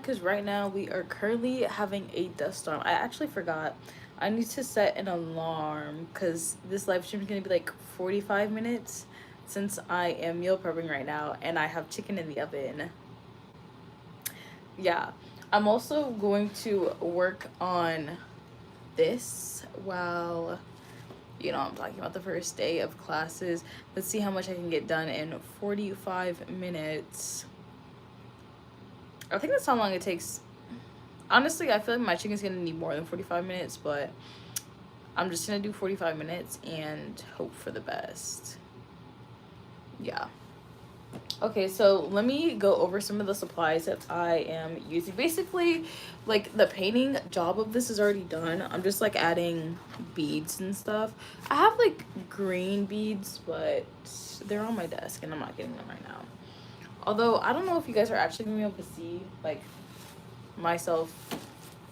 because right now we are currently having a dust storm. I actually forgot. I need to set an alarm because this live stream is going to be like 45 minutes since I am meal prepping right now and I have chicken in the oven. Yeah. I'm also going to work on this while, I'm talking about the first day of classes. Let's see how much I can get done in 45 minutes. I think that's how long it takes. Honestly, I feel like my chicken's gonna need more than 45 minutes, but I'm just gonna do 45 minutes and hope for the best. Yeah. Okay, so let me go over some of the supplies that I am using. Basically, like, the painting job of this is already done. I'm just, like, adding beads and stuff. I have, like, green beads, but they're on my desk, and I'm not getting them right now. Although, I don't know if you guys are actually going to be able to see, like, myself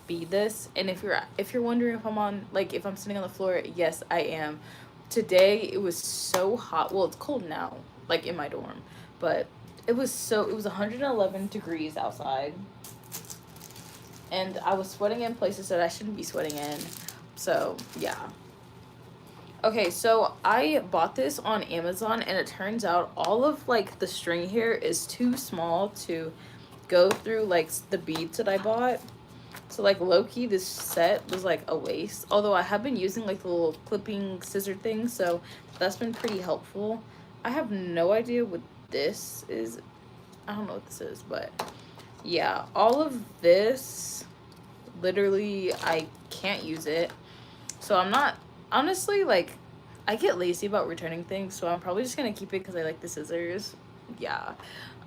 bead this. And if you're wondering if if I'm sitting on the floor, yes, I am. Today, it was so hot. Well, it's cold now, like, in my dorm. But it was 111 degrees outside. And I was sweating in places that I shouldn't be sweating in. So, yeah. Okay, so I bought this on Amazon, and it turns out all of, like, the string here is too small to go through, like, the beads that I bought. So, like, low-key, this set was, like, a waste. Although I have been using, like, the little clipping scissor thing, so that's been pretty helpful. I have no idea what this is. I don't know what this is, but yeah, all of this, literally, I can't use it. So I'm not, honestly, like, I get lazy about returning things, so I'm probably just gonna keep it because I like the scissors. Yeah.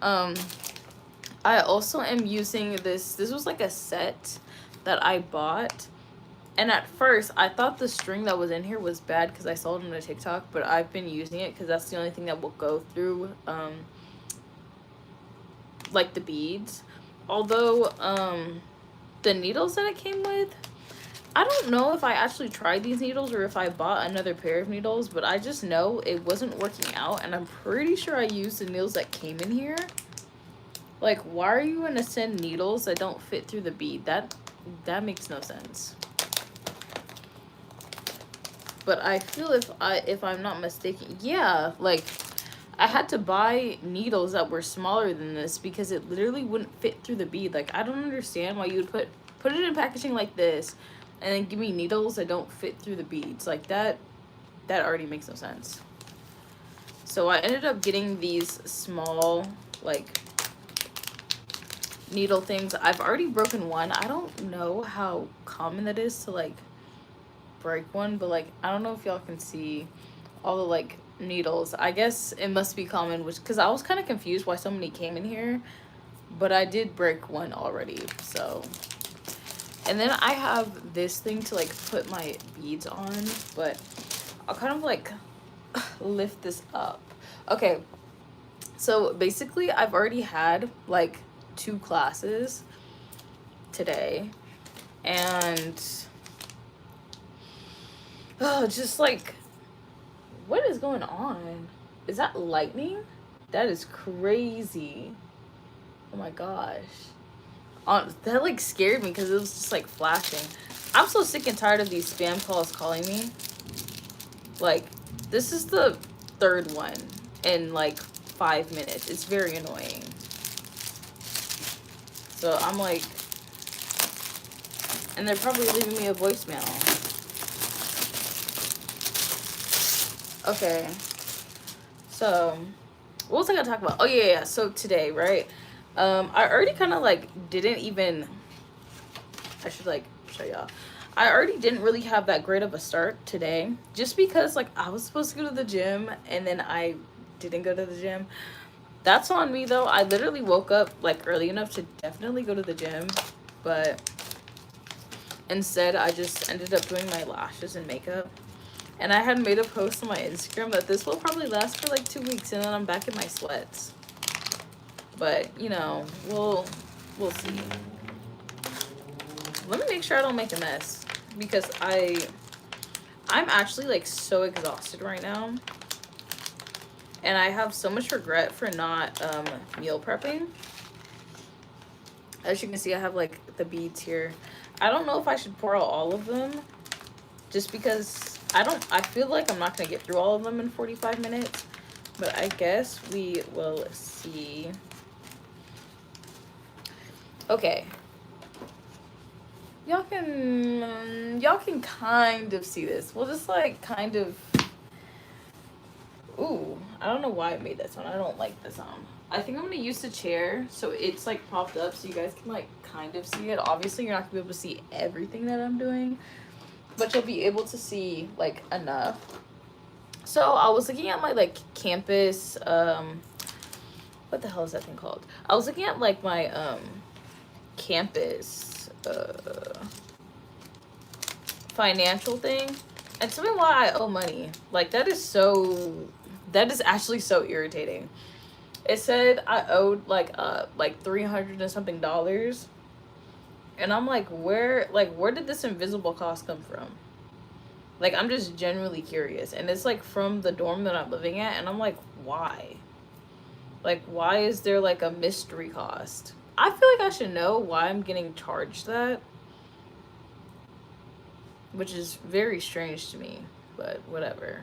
I also am using this was like a set that I bought, and at first I thought the string that was in here was bad because I saw it on a TikTok, but I've been using it because that's the only thing that will go through like the beads. Although the needles that it came with, I don't know if I actually tried these needles or if I bought another pair of needles, but I just know it wasn't working out, and I'm pretty sure I used the needles that came in here. Like, why are you gonna send needles that don't fit through the bead? That makes no sense. But I feel if I'm not mistaken, yeah, like, I had to buy needles that were smaller than this because it literally wouldn't fit through the bead. Like, I don't understand why you would put it in packaging like this and then give me needles that don't fit through the beads. Like, that already makes no sense. So I ended up getting these small, like, needle things. I've already broken one. I don't know how common that is to, like, break one, but, like, I don't know if y'all can see all the, like, needles. I guess it must be common, which, because I was kind of confused why so many came in here, but I did break one already. So, and then I have this thing to, like, put my beads on, but I'll kind of, like, lift this up. Okay, so basically I've already had, like, 2 classes today, and just, like, what is going on? Is that lightning? That is crazy. Oh my gosh. That, like, scared me because it was just, like, flashing. I'm so sick and tired of these spam calls calling me. Like, this is the 3rd one in, like, 5 minutes. It's very annoying. So I'm like, and they're probably leaving me a voicemail. Okay, so what was I gonna talk about? Oh yeah, so today, right, I already kind of, like, didn't even, I should, like, show y'all. I already didn't really have that great of a start today, just because, like, I was supposed to go to the gym and then I didn't go to the gym. That's on me, though. I literally woke up, like, early enough to definitely go to the gym, but instead I just ended up doing my lashes and makeup. And I had made a post on my Instagram that this will probably last for, like, 2 weeks, and then I'm back in my sweats. But, you know, we'll see. Let me make sure I don't make a mess, because I'm actually, like, so exhausted right now. And I have so much regret for not meal prepping. As you can see, I have like the beads here. I don't know if I should pour out all of them, just because I feel like I'm not gonna get through all of them in 45 minutes, but I guess we will see. Okay, y'all can kind of see this. We'll just like kind of. Ooh, I don't know why I made that sound. I don't like the sound. I think I'm gonna use the chair so it's like propped up so you guys can like kind of see it. Obviously you're not gonna be able to see everything that I'm doing, but you'll be able to see like enough. So I was looking at my like campus, what the hell is that thing called? I was looking at like my campus financial thing, and tell me why I owe money. Like that is actually so irritating. It said I owed like $300 and something, and I'm like, where did this invisible cost come from? Like, I'm just genuinely curious, and it's like from the dorm that I'm living at, and I'm like, why? Like, why is there like a mystery cost? I feel like I should know why I'm getting charged that, which is very strange to me, but whatever.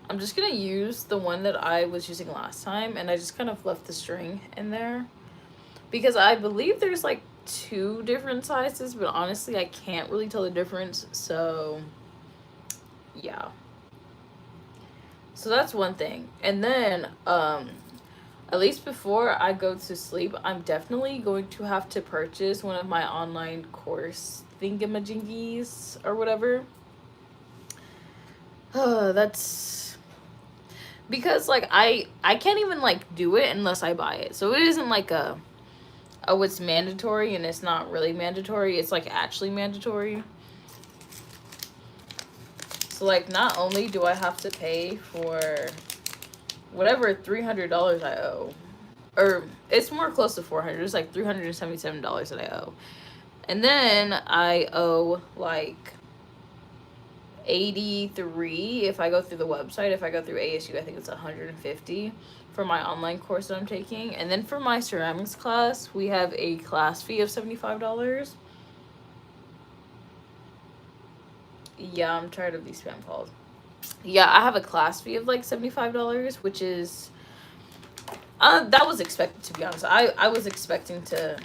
I'm just gonna use the one that I was using last time, and I just kind of left the string in there because I believe there's like 2 different sizes, but honestly I can't really tell the difference. So yeah, so that's one thing. And then at least before I go to sleep, I'm definitely going to have to purchase one of my online course thingamajiggies or whatever. That's because like I can't even like do it unless I buy it. So it isn't like oh, it's mandatory, and it's not really mandatory. It's like actually mandatory. So like not only do I have to pay for whatever $300 I owe, or it's more close to 400. It's like $377 that I owe, and then I owe like 83 if I go through the website. If I go through ASU, I think it's 150 for my online course that I'm taking. And then for my ceramics class, we have a class fee of $75. Yeah, I'm tired of these spam calls. Yeah, I have a class fee of like $75, which is that was expected, to be honest. I was expecting to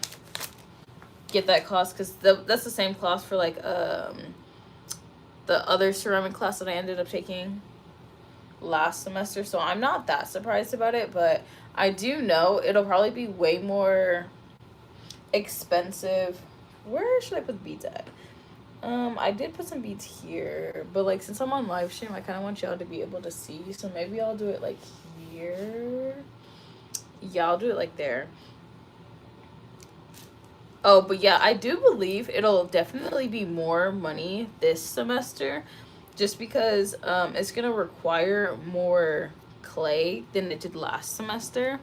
get that cost because that's the same cost for like the other ceramic class that I ended up taking last semester. So I'm not that surprised about it, but I do know it'll probably be way more expensive. Where should I put the beads at? I did put some beads here, but like since I'm on live stream, I kind of want y'all to be able to see, so maybe I'll do it like here. Yeah, I'll do it like there. Oh, but yeah, I do believe it'll definitely be more money this semester, just because it's gonna require more clay than it did last semester.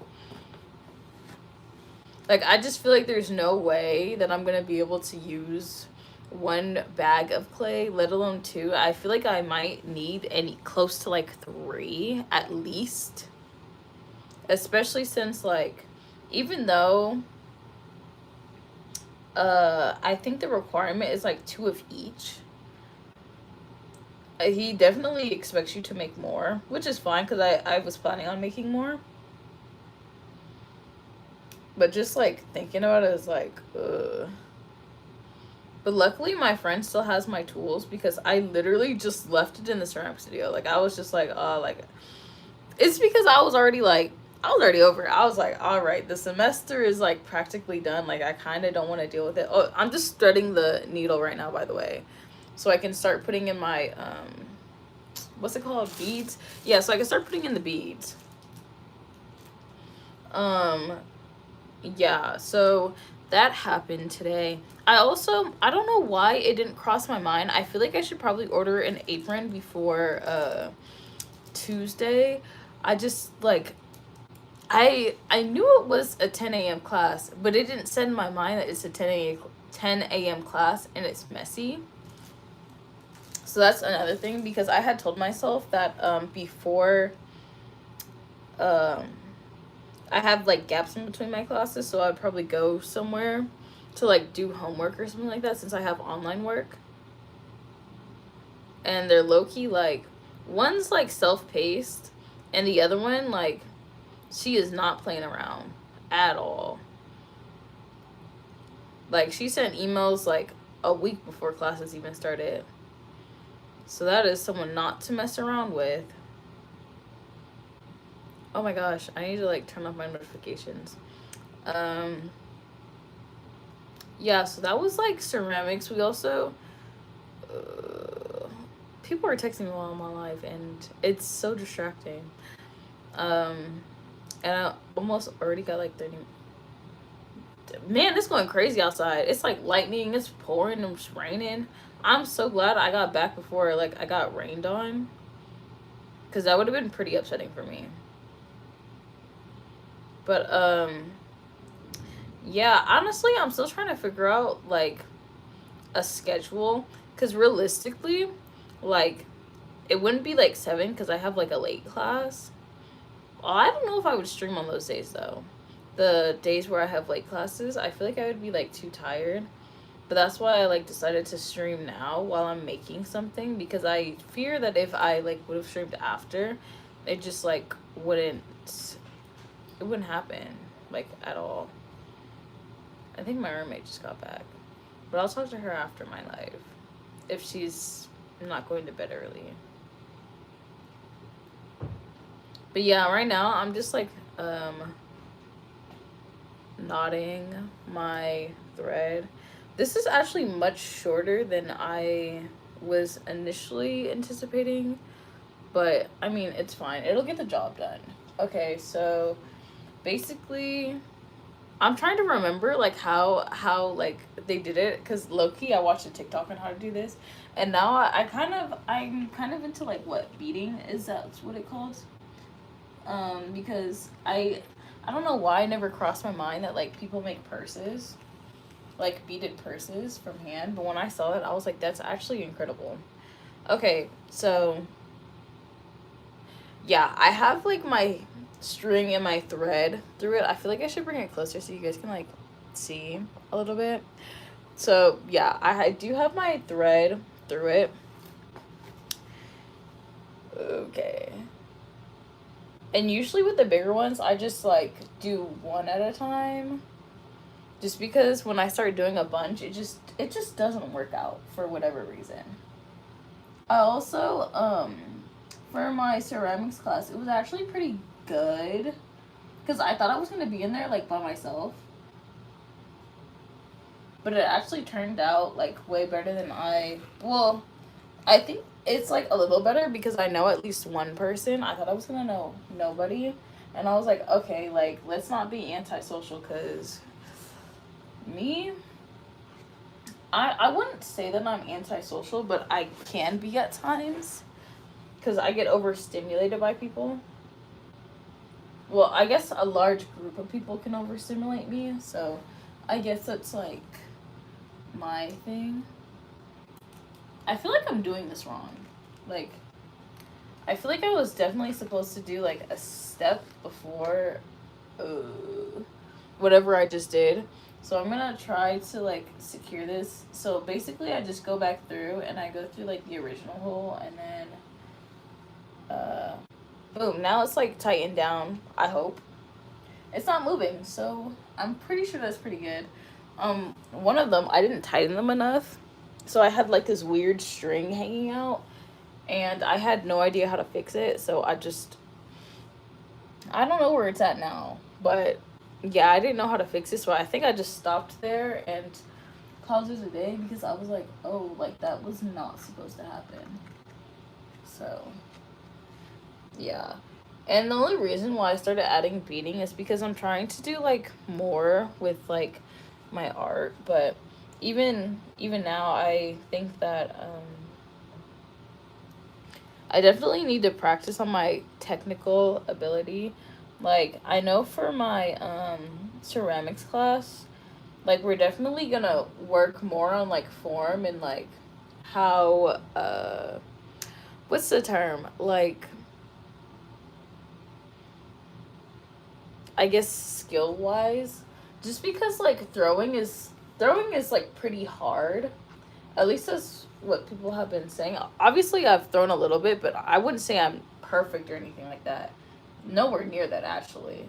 Like, I just feel like there's no way that I'm gonna be able to use 1 bag of clay, let alone 2. I feel like I might need close to like 3 at least, especially since like, even though I think the requirement is like 2 of each, he definitely expects you to make more, which is fine because I was planning on making more. But just like thinking about it is like, ugh. But luckily my friend still has my tools because I literally just left it in the ceramic studio. Like, I was just like, like, it's because I was already over it. I was like, all right, the semester is like practically done. Like, I kind of don't want to deal with it. Oh, I'm just threading the needle right now, by the way, so I can start putting in my what's it called, beads. Yeah, so I can start putting in the beads. Yeah, so that happened today. I don't know why it didn't cross my mind. I feel like I should probably order an apron before Tuesday. I just like, I knew it was a 10 a.m. class, but it didn't set in my mind that it's a 10 a.m. class and it's messy. So that's another thing, because I had told myself that before I have like gaps in between my classes, so I'd probably go somewhere to like do homework or something like that, since I have online work. And they're low-key like, one's like self-paced and the other one, like, she is not playing around at all. Like, she sent emails like a week before classes even started. So that is someone not to mess around with. Oh my gosh, I need to like turn off my notifications. Yeah, so that was like ceramics. We also people are texting me while I'm on live and it's so distracting. And I almost already got like 30. Man, it's going crazy outside. It's like lightning, it's pouring, it's raining. I'm so glad I got back before like I got rained on, because that would have been pretty upsetting for me. But yeah, honestly, I'm still trying to figure out like a schedule, because realistically, like, it wouldn't be like 7 because I have like a late class. Well, I don't know if I would stream on those days though. The days where I have late classes, I feel like I would be like too tired. But that's why I like decided to stream now while I'm making something, because I fear that if I like would have streamed after, it just like wouldn't happen like at all. I think my roommate just got back, but I'll talk to her after my live if she's not going to bed early. But yeah, right now I'm just like knotting my thread. This is actually much shorter than I was initially anticipating, but I mean, it's fine. It'll get the job done. Okay, so basically, I'm trying to remember like how like they did it, because low-key I watched a TikTok on how to do this, and now I'm kind of into like what beading is, that's what it calls. Because I don't know why it never crossed my mind that like people make purses, like beaded purses from hand, but when I saw it I was like, that's actually incredible. Okay, so yeah, I have like my string and my thread through it. I feel like I should bring it closer so you guys can like see a little bit. So yeah, I do have my thread through it. Okay. And usually with the bigger ones, I just like do one at a time. Just because when I start doing a bunch, it just doesn't work out for whatever reason. I also for my ceramics class, it was actually pretty good, because I thought I was gonna be in there like by myself, but it actually turned out like way better than I think it's like a little better because I know at least one person. I thought I was gonna know nobody, and I was like, okay, like, let's not be antisocial, because me, I wouldn't say that I'm antisocial, but I can be at times, because I get overstimulated by people. Well, I guess a large group of people can overstimulate me, so I guess that's like my thing. I feel like I'm doing this wrong. Like, I feel like I was definitely supposed to do like a step before whatever I just did. So I'm gonna try to like secure this. So basically I just go back through and I go through like the original hole, and then boom, now it's like tightened down. I hope it's not moving, so I'm pretty sure that's pretty good. One of them, I didn't tighten them enough, so I had like this weird string hanging out, and I had no idea how to fix it, so I don't know where it's at now, but yeah, I didn't know how to fix it, so I think I just stopped there and called it a day, because I was like, oh, like, that was not supposed to happen. So yeah. And the only reason why I started adding beading is because I'm trying to do like more with like my art, but even now I think that I definitely need to practice on my technical ability. Like, I know for my ceramics class, like, we're definitely gonna work more on like form and like how what's the term, like, I guess skill wise, just because like throwing is throwing is like pretty hard. At least that's what people have been saying. Obviously, I've thrown a little bit, but I wouldn't say I'm perfect or anything like that. Nowhere near that, actually.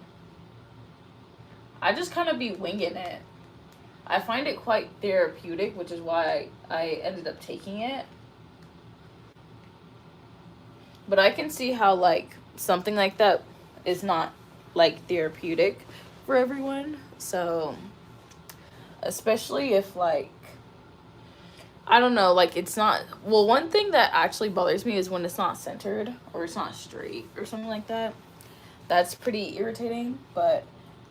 I just kind of be winging it. I find it quite therapeutic, which is why I ended up taking it. But I can see how, like, something like that is not, like, therapeutic for everyone. So, especially if, like, I don't know, like, it's not... Well, one thing that actually bothers me is when it's not centered or it's not straight or something like that. That's pretty irritating. But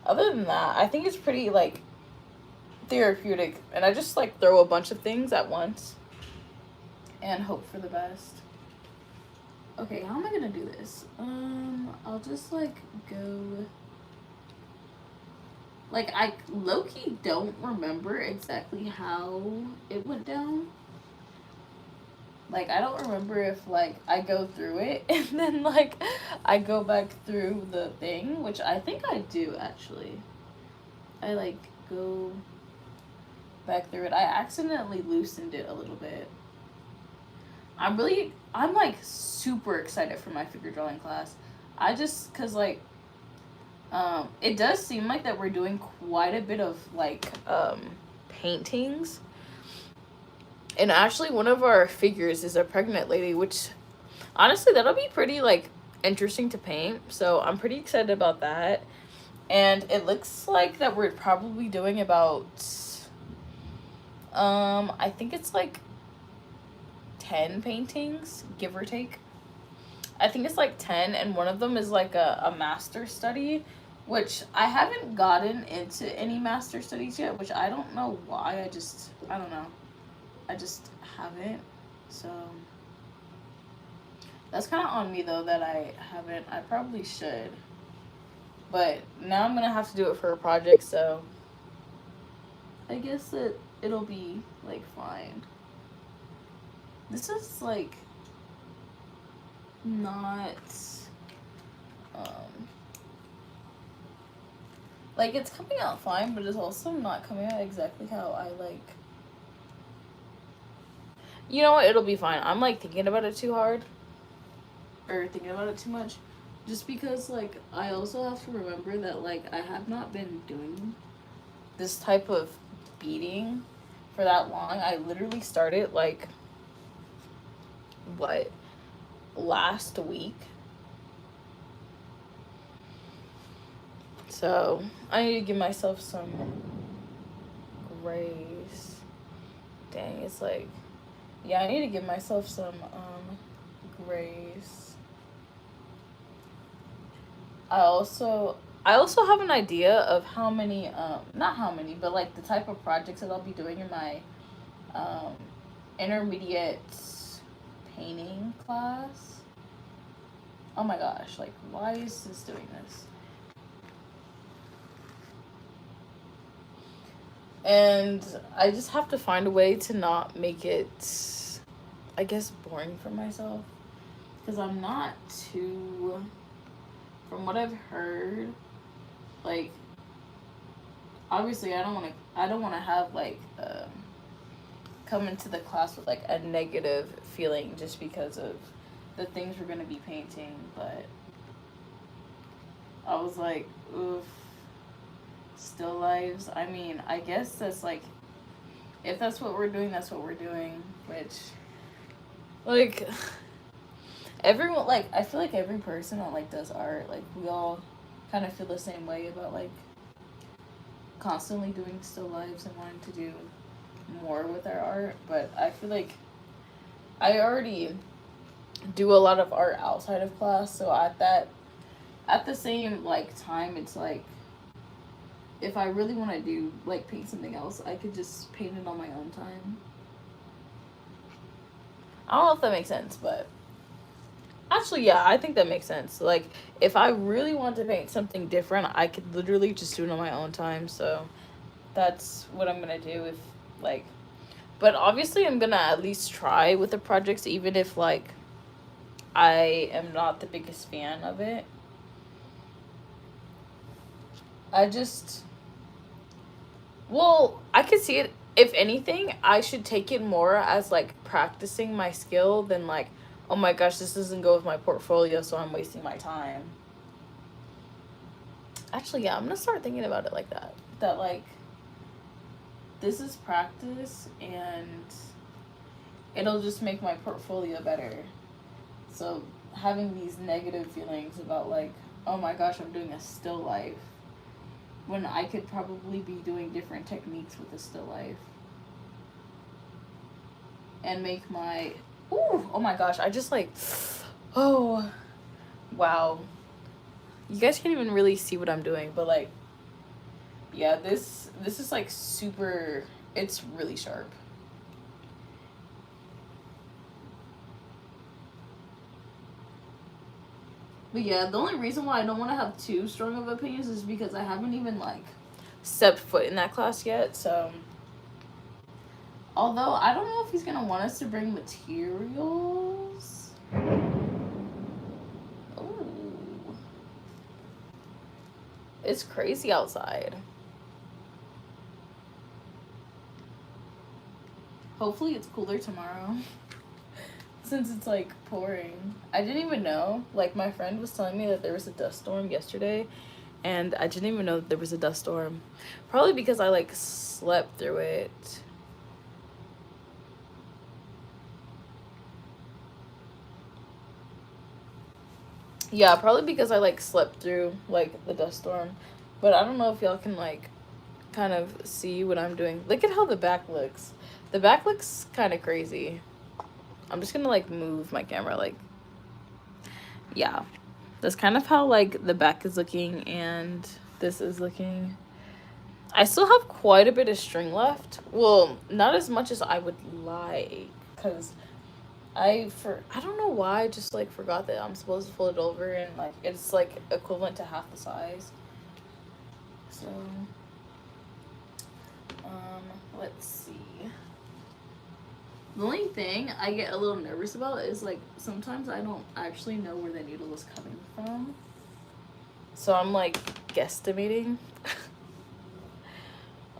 other than that, I think it's pretty, like, therapeutic. And I just, like, throw a bunch of things at once and hope for the best. Okay, how am I gonna do this? I'll just, like, go... Like, I low-key don't remember exactly how it went down. Like, I don't remember if, like, I go through it and then, like, I go back through the thing, which I think I do, actually. I, like, go back through it. I accidentally loosened it a little bit. I'm, like, super excited for my figure drawing class. Cause, like, it does seem like that we're doing quite a bit of, like, paintings. And actually, one of our figures is a pregnant lady, which, honestly, that'll be pretty, like, interesting to paint. So, I'm pretty excited about that. And it looks like that we're probably doing about, I think it's, like, 10 paintings, give or take. I think it's like 10, and one of them is like a master study, which I haven't gotten into any master studies yet, which I don't know why. I don't know. I just haven't. So that's kind of on me, though, that I haven't. I probably should. But now I'm going to have to do it for a project, so I guess that it'll be, like, fine. This is, like, not, like, it's coming out fine, but it's also not coming out exactly how I, like, you know what, it'll be fine. I'm, like, thinking about it too hard, or thinking about it too much, just because, like, I also have to remember that, like, I have not been doing this type of beading for that long. I literally started, like, what, last week? So I need to give myself some grace. Dang, it's like, yeah, I need to give myself some grace. I also have an idea of how many not how many, but like the type of projects that I'll be doing in my intermediate painting class. Oh my gosh, like, why is this doing this? And I just have to find a way to not make it, I guess, boring for myself. Because I'm not too, from what I've heard, like, obviously I don't want to have, like, come into the class with, like, a negative feeling just because of the things we're going to be painting. But I was like, oof. Still lives. I mean, I guess that's, like, if that's what we're doing, that's what we're doing. Which, like, everyone, like, I feel like every person that, like, does art, like, we all kind of feel the same way about, like, constantly doing still lives and wanting to do more with our art. But I feel like I already do a lot of art outside of class, so at the same, like, time, it's like, if I really want to do, like, paint something else, I could just paint it on my own time. I don't know if that makes sense, but actually, yeah, I think that makes sense. Like, if I really want to paint something different, I could literally just do it on my own time. So that's what I'm gonna do. If, like, but obviously I'm gonna at least try with the projects, even if, like, I am not the biggest fan of it. I could see it if anything, I should take it more as like practicing my skill than like, oh my gosh, this doesn't go with my portfolio, so I'm wasting my time. Actually, yeah, I'm gonna start thinking about it like that. That like, this is practice and it'll just make my portfolio better. So having these negative feelings about like, oh my gosh, I'm doing a still life, when I could probably be doing different techniques with a still life. And make my, ooh, oh my gosh, I just like, oh, wow. You guys can't even really see what I'm doing, but like, yeah, this is like super, it's really sharp. But yeah, the only reason why I don't want to have too strong of opinions is because I haven't even like stepped foot in that class yet. So, although I don't know if he's gonna want us to bring materials. Ooh, it's crazy outside. Hopefully it's cooler tomorrow. Since it's like pouring. I didn't even know. Like, my friend was telling me that there was a dust storm yesterday, and I didn't even know that there was a dust storm. Probably because I like slept through it. Yeah, probably because I like slept through like the dust storm. But I don't know if y'all can like kind of see what I'm doing. Look at how the back looks. The back looks kind of crazy. I'm just gonna like move my camera like, yeah. That's kind of how like the back is looking and this is looking. I still have quite a bit of string left. Well, not as much as I would like, because I don't know why I just like forgot that I'm supposed to fold it over and like it's like equivalent to half the size. So let's see. The only thing I get a little nervous about is like sometimes I don't actually know where the needle is coming from. So I'm like guesstimating.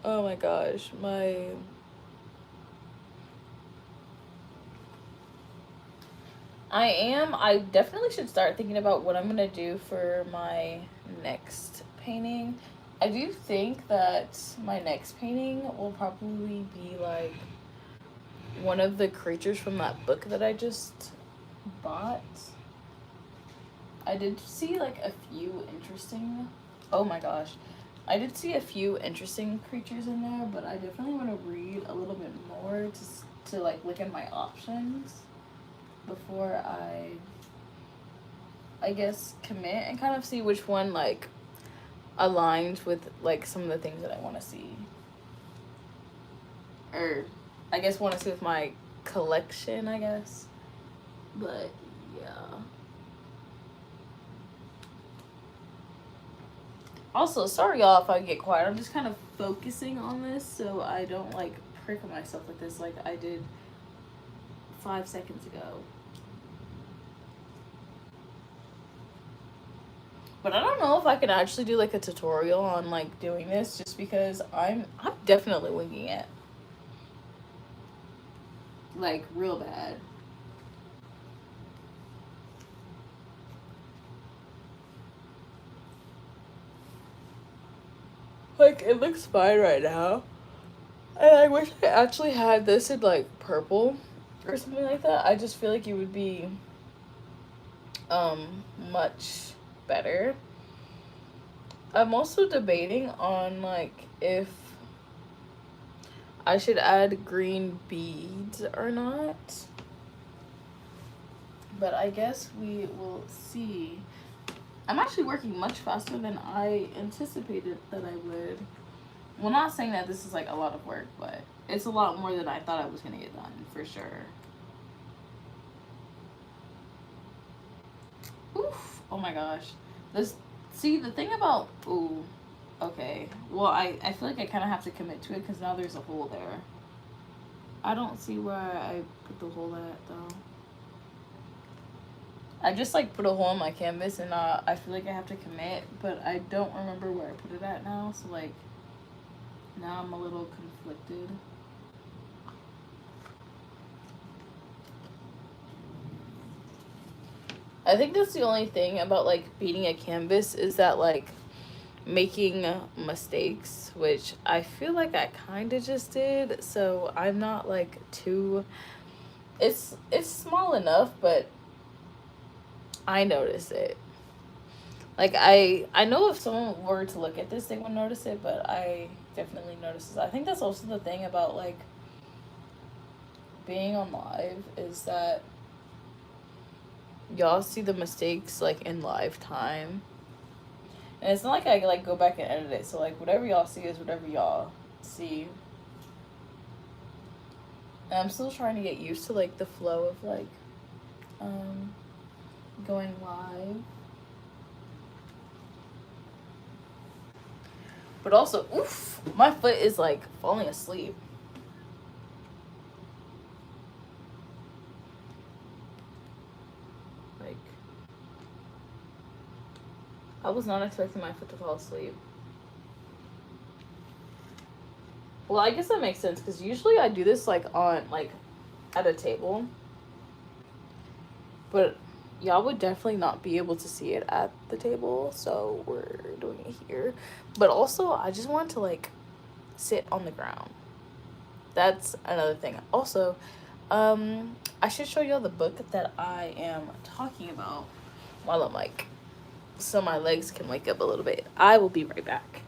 Oh my gosh, I definitely should start thinking about what I'm gonna do for my next painting. I do think that my next painting will probably be like one of the creatures from that book that I just bought. I did see like a few interesting, oh my gosh. I did see a few interesting creatures in there, but I definitely want to read a little bit more to like look at my options before I guess commit and kind of see which one like aligns with like some of the things that I want to see, or I guess want to see with my collection, I guess. But yeah. Also, sorry y'all if I get quiet. I'm just kind of focusing on this so I don't like prick myself with this like I did 5 seconds ago. But I don't know if I can actually do like a tutorial on like doing this, just because I'm definitely winging it. Like real bad. Like, it looks fine right now. And I wish I actually had this in like purple or something like that. I just feel like it would be much better. I'm also debating on like if I should add green beads or not. But I guess we will see. I'm actually working much faster than I anticipated that I would. Well, not saying that this is like a lot of work, but it's a lot more than I thought I was gonna get done, for sure. Oof. Oh my gosh. See, the thing about, ooh, okay. Well, I feel like I kind of have to commit to it because now there's a hole there. I don't see where I put the hole at, though. I just, like, put a hole in my canvas, and I feel like I have to commit, but I don't remember where I put it at now, so, like, now I'm a little conflicted. I think that's the only thing about like beating a canvas is that like making mistakes, which I feel like I kind of just did. So I'm not like too. It's small enough, but I notice it. Like I know if someone were to look at this, they would notice it, but I definitely notice it. I think that's also the thing about like being on live is that y'all see the mistakes like in live time. And it's not like I like go back and edit it. So like whatever y'all see is whatever y'all see. And I'm still trying to get used to like the flow of like going live. But also, oof, my foot is like falling asleep. Like, I was not expecting my foot to fall asleep. Well, I guess that makes sense because usually I do this like on like at a table. But y'all would definitely not be able to see it at the table, so we're doing it here. But also, I just want to like sit on the ground. That's another thing. Also, I should show y'all the book that I am talking about while I'm like, so my legs can wake up a little bit. I will be right back.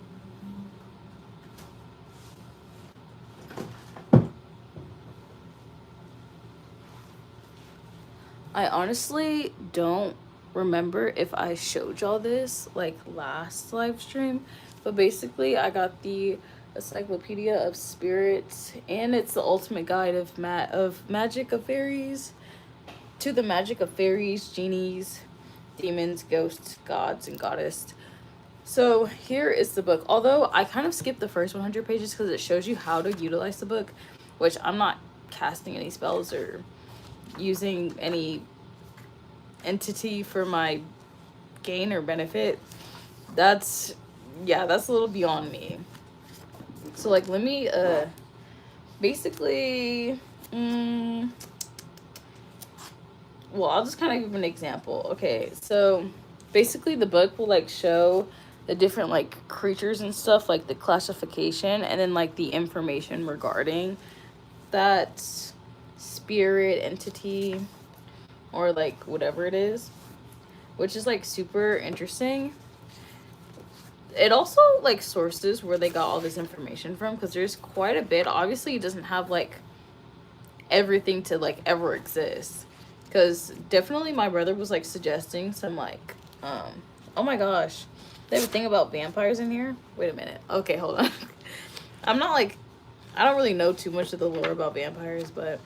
I honestly don't remember if I showed y'all this like last live stream, but basically I got the Encyclopedia of Spirits, and it's the ultimate guide of magic of fairies, to the magic of fairies, genies, demons, ghosts, gods, and goddess. So here is the book. Although I kind of skipped the first 100 pages because it shows you how to utilize the book, which I'm not casting any spells or using any entity for my gain or benefit. That's, yeah, that's a little beyond me. So like let me basically well, I'll just kind of give an example. Okay, so basically the book will like show the different like creatures and stuff, like the classification, and then like the information regarding that spirit entity or like whatever it is, which is like super interesting. It also like sources where they got all this information from, because there's quite a bit. Obviously it doesn't have like everything to like ever exist, because definitely my brother was like suggesting some like oh my gosh, they have a thing about vampires in here. Wait a minute. Okay, hold on. I'm not like, I don't really know too much of the lore about vampires, but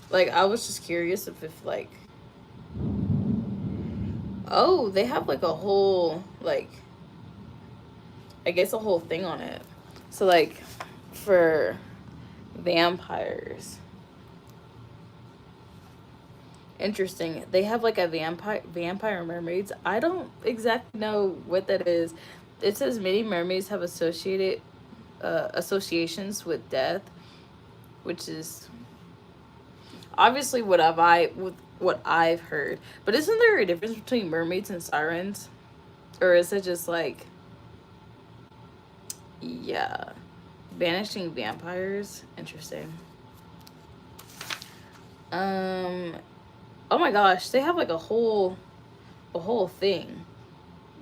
like I was just curious if like, oh, they have like a whole like, I guess a whole thing on it. So like for vampires, interesting, they have like a vampire mermaids. I don't exactly know what that is. It says many mermaids have associated associations with death, which is obviously what I've heard. But isn't there a difference between mermaids and sirens, or is it just like, yeah, vanishing vampires? Interesting. Oh my gosh, they have like a whole thing.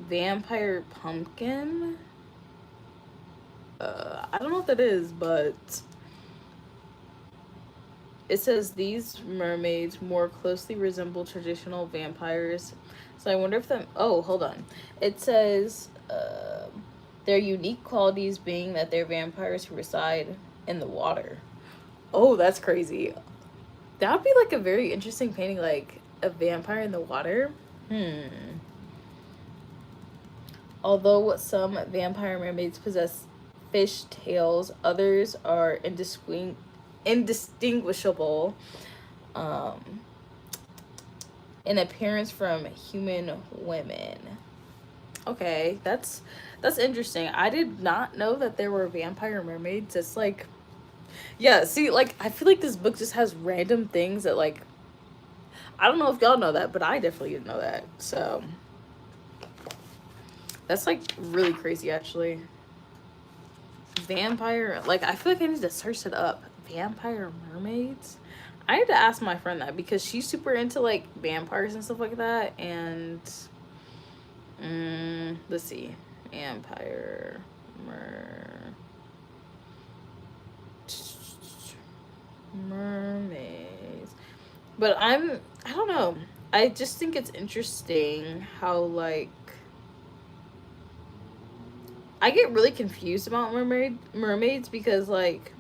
Vampire pumpkin. I don't know what that is, but it says these mermaids more closely resemble traditional vampires. So I wonder if them. Oh, hold on. It says their unique qualities being that they're vampires who reside in the water. Oh, that's crazy. That would be like a very interesting painting, like a vampire in the water. Although some vampire mermaids possess fish tails, others are indistinguishable in appearance from human women. Okay, that's interesting. I did not know that there were vampire mermaids. It's like, yeah, see, like I feel like this book just has random things that like I don't know if y'all know that, but I definitely didn't know that. So that's like really crazy, actually. Vampire, like, I feel like I need to search it up. Vampire mermaids? I need to ask my friend that because she's super into like vampires and stuff like that. And let's see. Vampire mermaids. But I don't know. I just think it's interesting how, like, I get really confused about mermaids because, like,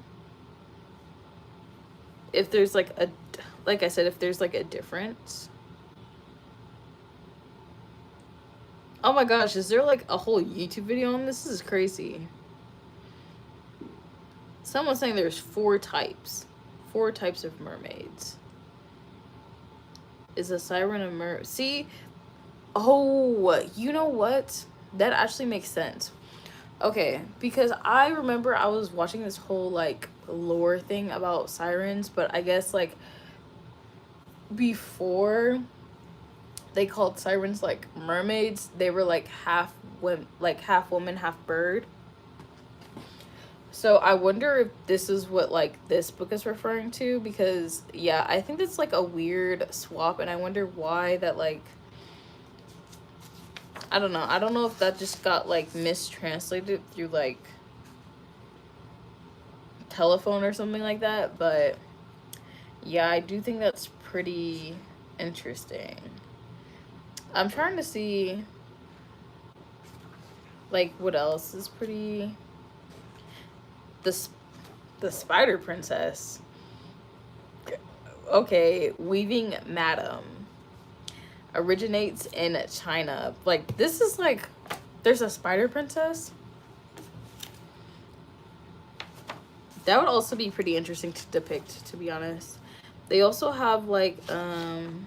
if there's like a, like I said, if there's like a difference. Oh my gosh, is there like a whole YouTube video on this? This is crazy. Someone's saying there's 4 types. 4 types of mermaids. Is a siren a mer? See? Oh, you know what? That actually makes sense. Okay, because I remember I was watching this whole like lore thing about sirens, but I guess like before they called sirens like mermaids, they were like half women, half bird. So I wonder if this is what like this book is referring to, because yeah, I think that's like a weird swap, and I wonder why that, like, I don't know. I don't know if that just got like mistranslated through like telephone or something like that, but yeah, I do think that's pretty interesting. I'm trying to see like what else is pretty. The Spider Princess. Okay, Weaving Madam originates in China. Like, this is like, there's a Spider Princess. That would also be pretty interesting to depict, to be honest. They also have like in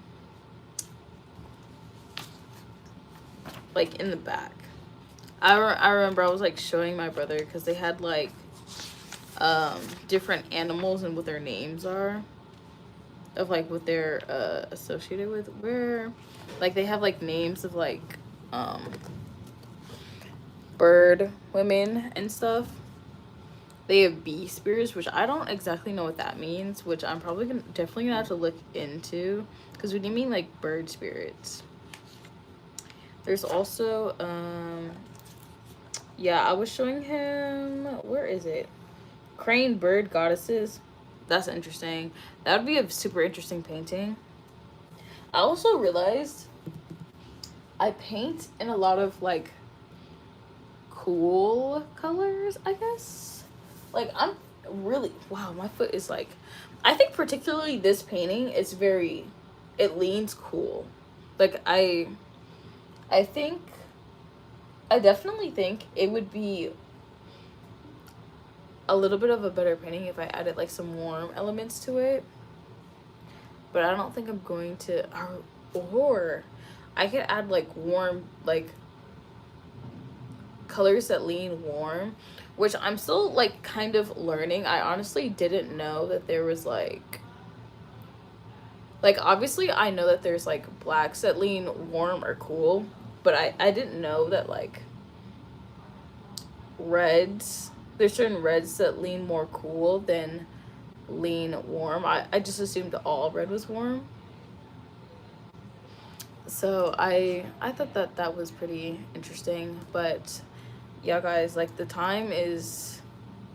the back. I remember I was like showing my brother because they had like different animals and what their names are, of like what they're associated with, where like they have like names of like bird women and stuff. They have bee spirits, which I don't exactly know what that means, which I'm probably definitely gonna have to look into, because what do you mean like bird spirits? There's also yeah, I was showing him, where is it? Crane bird goddesses. That's interesting. That would be a super interesting painting. I also realized I paint in a lot of like cool colors, I guess. Like, I'm really, wow, my foot is like, I think particularly this painting is very, it leans cool. Like, I think, I definitely think it would be a little bit of a better painting if I added like some warm elements to it, but I don't think I'm going to. Or I could add like warm, like colors that lean warm, which I'm still like kind of learning. I honestly didn't know that there was like obviously I know that there's like blacks that lean warm or cool, but I didn't know that like reds, there's certain reds that lean more cool than lean warm. I just assumed all red was warm. So I thought that that was pretty interesting. But yeah, guys, like the time is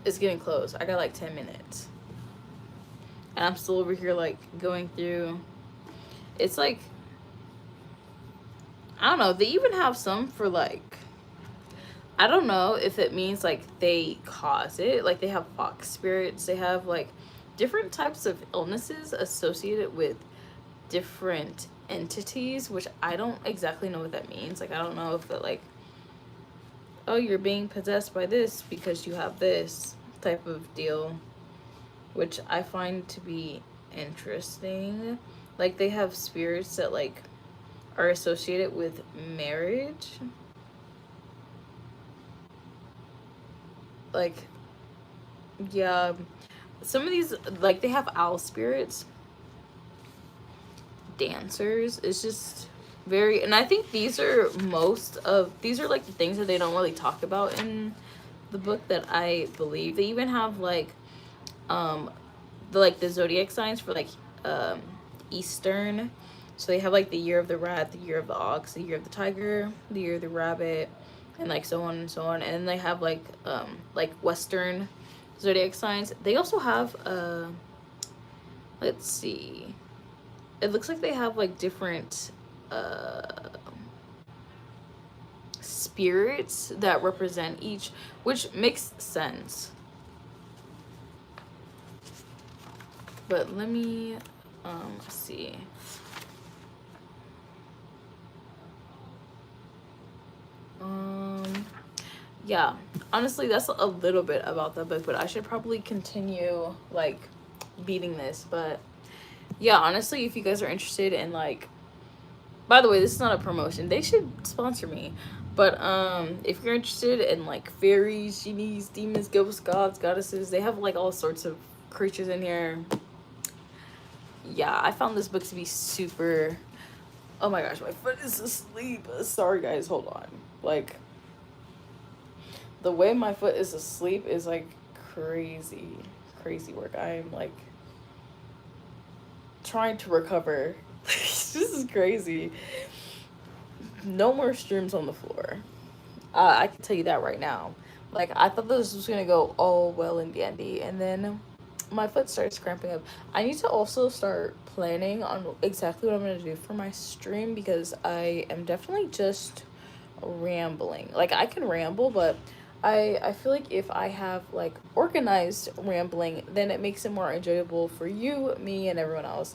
getting close. I got like 10 minutes. And I'm still over here like going through. It's like, I don't know, they even have some for like, I don't know if it means like they cause it. Like they have fox spirits. They have like different types of illnesses associated with different entities, which I don't exactly know what that means. Like, I don't know if it like, oh, you're being possessed by this because you have this type of deal, which I find to be interesting. Like, they have spirits that like are associated with marriage. Like, yeah, some of these, like, they have owl spirits. dancers. It's just very, and I think these are like the things that they don't really talk about in the book that I believe. They even have like the zodiac signs for like Eastern. So they have like the year of the rat, the year of the ox, the year of the tiger, the year of the rabbit, and like so on and so on. And then they have like Western zodiac signs. They also have let's see. It looks like they have like different spirits that represent each, which makes sense. But let me see. Yeah, honestly, that's a little bit about the book, but I should probably continue like beating this. But yeah, honestly, if you guys are interested in like, by the way, this is not a promotion, they should sponsor me. But if you're interested in like fairies, genies, demons, ghosts, gods, goddesses, they have like all sorts of creatures in here. Yeah, I found this book to be super, oh my gosh, my foot is asleep. Sorry guys, hold on. Like, the way my foot is asleep is like crazy work. I'm like trying to recover. This is crazy. No more streams on the floor. I can tell you that right now. Like, I thought this was gonna go all well and dandy, and then my foot starts cramping up. I need to also start planning on exactly what I'm gonna do for my stream, because I am definitely just rambling. Like, I can ramble, but I feel like if I have like organized rambling, then it makes it more enjoyable for you, me, and everyone else.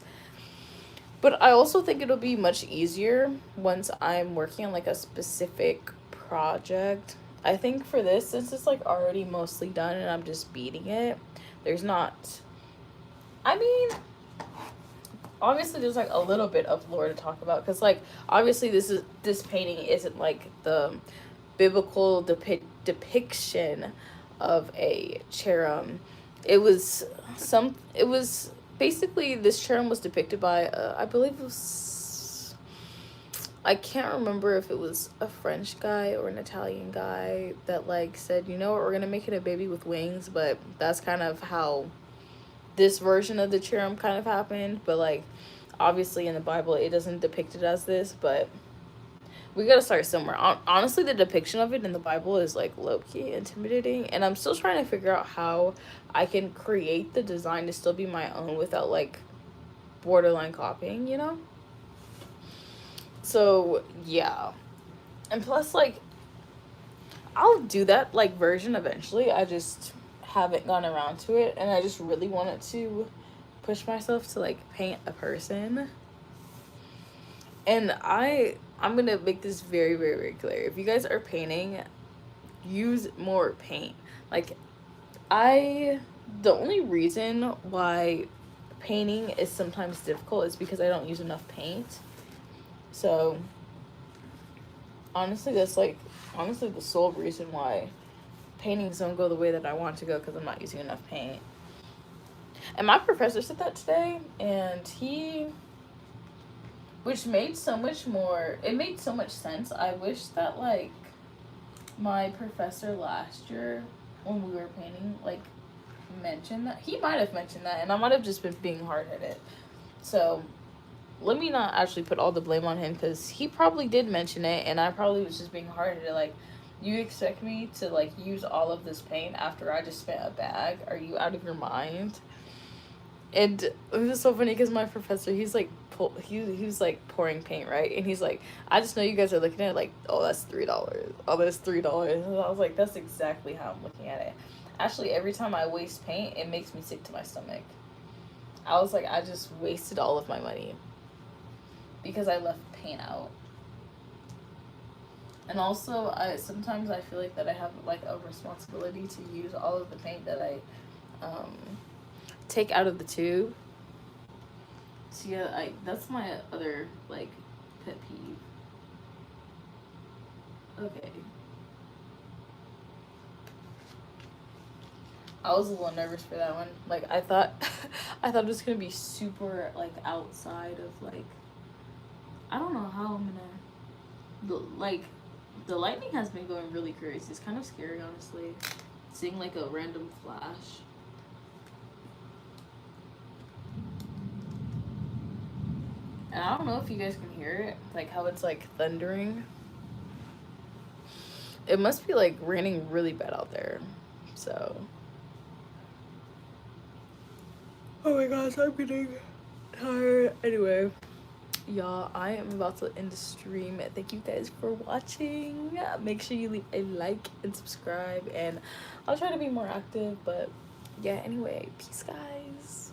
But I also think it'll be much easier once I'm working on like a specific project. I think for this, since it's like already mostly done and I'm just beating it, there's not, I mean, obviously there's like a little bit of lore to talk about, because like obviously this painting isn't like the biblical depiction of a cherub. It was basically, this cherub was depicted by I believe it was, I can't remember if it was a French guy or an Italian guy that like said, you know what, we're gonna make it a baby with wings. But that's kind of how this version of the cherub kind of happened. But like obviously in the Bible it doesn't depict it as this, but we gotta start somewhere. Honestly, the depiction of it in the Bible is like low-key intimidating, and I'm still trying to figure out how I can create the design to still be my own without like borderline copying, you know? So yeah. And plus, like, I'll do that like version eventually. I just haven't gone around to it, and I just really wanted to push myself to like paint a person. And I'm gonna make this very clear. If you guys are painting, use more paint. Like, the only reason why painting is sometimes difficult is because I don't use enough paint. So honestly, that's like the sole reason why paintings don't go the way that I want to go, because I'm not using enough paint. And my professor said that today, and which made so much sense. I wish that like my professor last year when we were painting like mentioned that. He might have mentioned that, and I might have just been being hard-headed. So let me not actually put all the blame on him, because he probably did mention it, and I probably was just being hard-headed. Like, you expect me to like use all of this paint after I just spent a bag? Are you out of your mind? And it was so funny because my professor, he's like, he was like pouring paint, right? And he's like, I just know you guys are looking at it like, oh, that's $3. Oh, that's $3. And I was like, that's exactly how I'm looking at it. Actually, every time I waste paint, it makes me sick to my stomach. I was like, I just wasted all of my money because I left paint out. And also, sometimes I feel like that I have like a responsibility to use all of the paint that I take out of the tube. So yeah, that's my other like pet peeve. Okay. I was a little nervous for that one. Like, I thought it was gonna be super like outside of like I don't know how I'm gonna, like, the lightning has been going really crazy. It's kind of scary, honestly, seeing like a random flash. And I don't know if you guys can hear it, like how it's like thundering. It must be like raining really bad out there. So, oh my gosh, I'm getting tired. Anyway, y'all, I am about to end the stream. Thank you guys for watching. Make sure you leave a like and subscribe, and I'll try to be more active. But yeah, anyway, peace, guys.